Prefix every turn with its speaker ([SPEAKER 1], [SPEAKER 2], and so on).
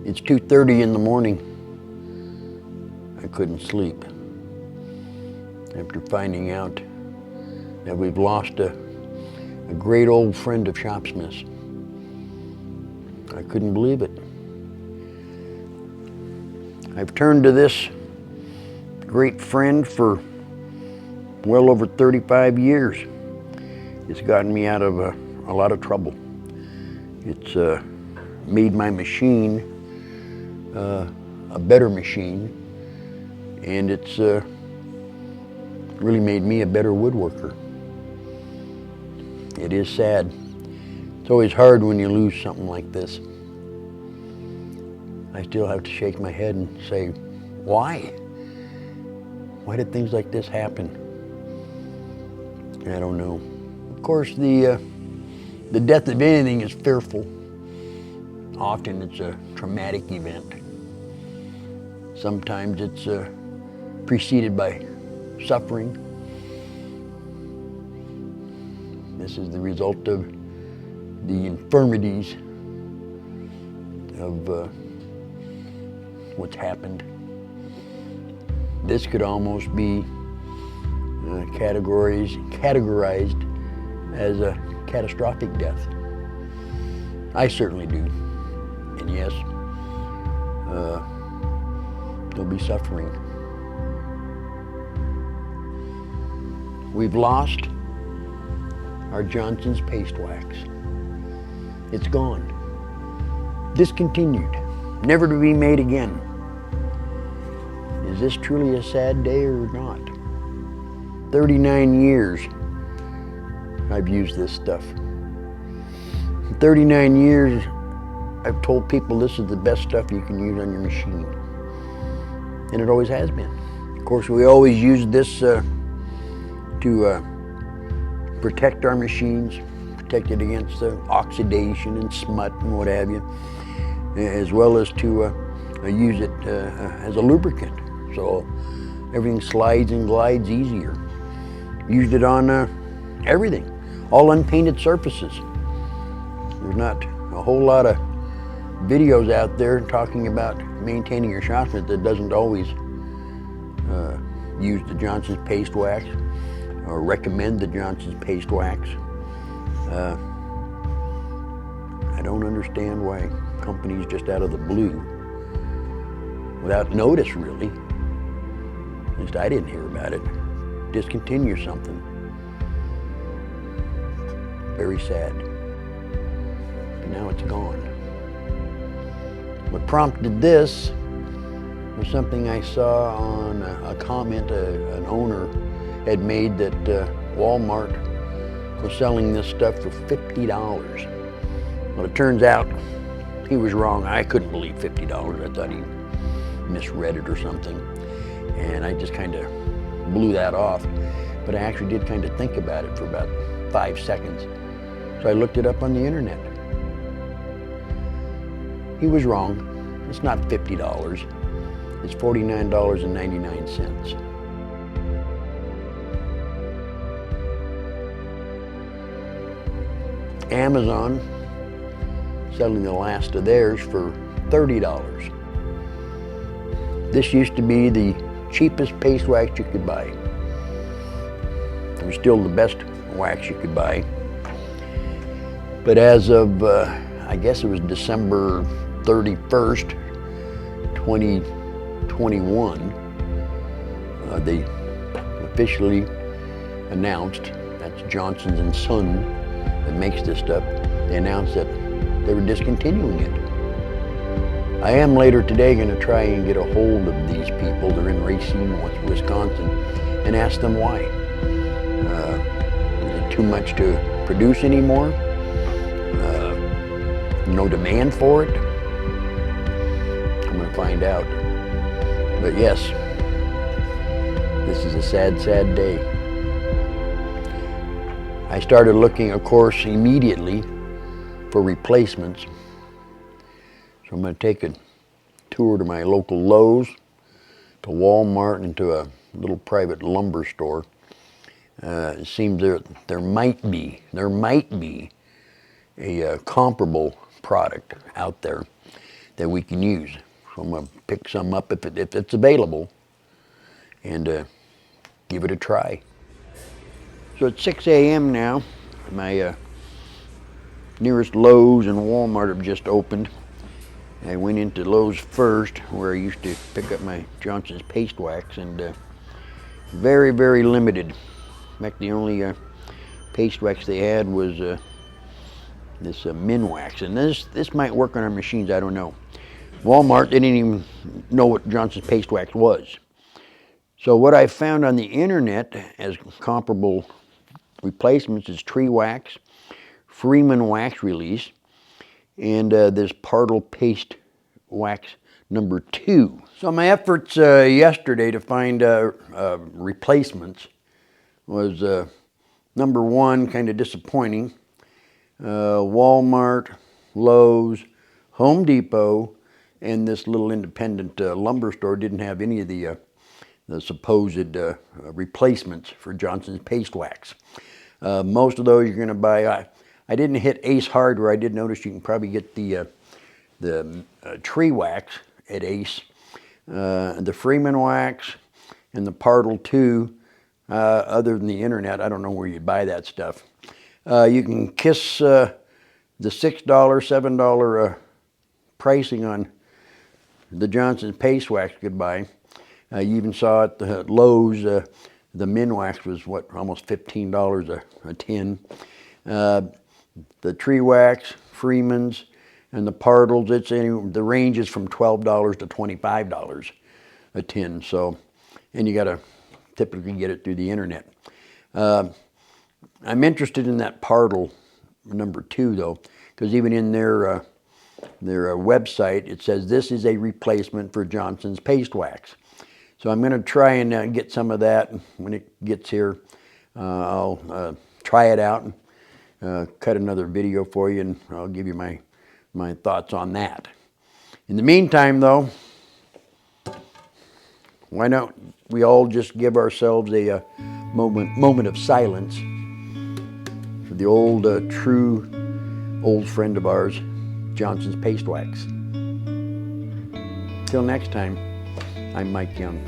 [SPEAKER 1] It's 2:30 in the morning. I couldn't sleep after finding out that we've lost a great old friend of Shopsmith's. I couldn't believe it. I've turned to this great friend for well over 35 years. It's gotten me out of a lot of trouble. It's made my machine a better machine, and it's really made me a better woodworker. It is sad. It's always hard when you lose something like this. I still have to shake my head and say, why? Why did things like this happen? I don't know. Of course, the death of anything is fearful. Often it's a traumatic event. Sometimes it's preceded by suffering. This is the result of the infirmities of what's happened. This could almost be categorized as a catastrophic death. I certainly do. And yes, there'll be suffering. We've lost our Johnson's paste wax. It's gone. Discontinued. Never to be made again. Is this truly a sad day or not? 39 years I've used this stuff. In 39 years, I've told people this is the best stuff you can use on your machine. And it always has been. Of course, we always use this to protect our machines, protect it against oxidation and smut and what have you, as well as to use it as a lubricant. So everything slides and glides easier. Used it on everything, all unpainted surfaces. There's not a whole lot of videos out there talking about maintaining your Shopsmith that doesn't always use the Johnson's paste wax or recommend the Johnson's paste wax. I don't understand why companies just out of the blue, without notice really, at least I didn't hear about it, discontinue something. Very sad. But now it's gone. What prompted this was something I saw on a comment an owner had made that Walmart was selling this stuff for $50. Well, it turns out he was wrong. I couldn't believe $50. I thought he misread it or something. And I just kind of blew that off. But I actually did kind of think about it for about 5 seconds. So I looked it up on the internet. He was wrong. It's not $50. It's $49.99. Amazon selling the last of theirs for $30. This used to be the cheapest paste wax you could buy. It was still the best wax you could buy. But as of, I guess it was December 31st, 2021, they officially announced, that's Johnson's & Son that makes this stuff, they announced that they were discontinuing it. I am later today going to try and get a hold of these people. They're in Racine, Wisconsin, and ask them why. Is it too much to produce anymore? No demand for it? I'm going to find out. But yes, this is a sad, sad day. I started looking, of course, immediately for replacements. So I'm going to take a tour to my local Lowe's, to Walmart, and to a little private lumber store. It seems there might be a comparable product out there that we can use. So I'm going to pick some up if it's available and give it a try. So it's 6 a.m. now. My nearest Lowe's and Walmart have just opened. I went into Lowe's first, where I used to pick up my Johnson's paste wax, and very, very limited. In fact, the only paste wax they had was this Minwax, and this might work on our machines, I don't know. Walmart, they didn't even know what Johnson's paste wax was. So what I found on the internet as comparable replacements is tree wax, Freeman wax release, and this Partle paste wax number 2. So my efforts yesterday to find replacements was number 1, kind of disappointing. Walmart, Lowe's, Home Depot, and this little independent lumber store didn't have any of the supposed replacements for Johnson's paste wax. Most of those you're going to buy. I didn't hit Ace Hardware. I did notice you can probably get the tree wax at Ace, the Freeman wax, and the Partle 2. Other than the internet, I don't know where you'd buy that stuff. You can kiss the $6, $7 pricing on the Johnson's paste wax goodbye. You even saw at the Lowe's, the Minwax was what, almost $15 a tin. The tree wax, Freeman's, and the Partles, the range is from $12 to $25 a tin. So, and you got to typically get it through the internet. I'm interested in that Partle number 2 though, because even in their website it says this is a replacement for Johnson's paste wax. So I'm going to try and get some of that when it gets here. I'll try it out and cut another video for you, and I'll give you my thoughts on that. In the meantime though, why don't we all just give ourselves a moment of silence for the old, true old friend of ours, Johnson's paste wax. Till next time, I'm Mike Young.